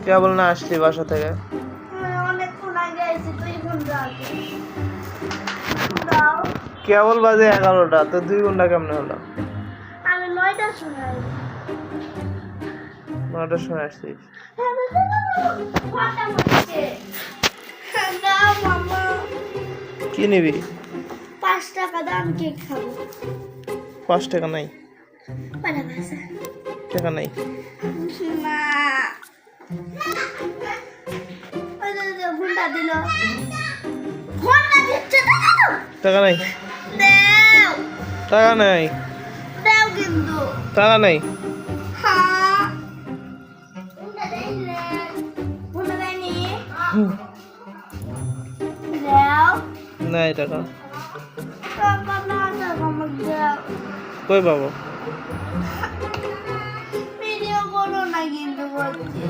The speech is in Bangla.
কেবল না আসলি বাসা থেকে? কেবল বাজে 11টা, তো 2 ঘন্টা কেমনে হলো? আমি 9টার সময় 9টার সময় আসছিস? কি নিবি? 5 টাকা দাম কেক খাবো। 5 টাকা নাই? টাকা আছে? টাকা নাই? না ঘন্টা দিল, ঘন্টা দিচ্ছে না। টাকা নাই? দেও টাকা নাই? দেও কিন্তু টাকা নাই? হ্যাঁ ঘন্টা দেইলে ঘন্টা দেয়নি দেও নাই টাকা। টাকা না টাকা আমাকে দেও। কই পাবো? ভিডিও করো না কিন্তু বলছি।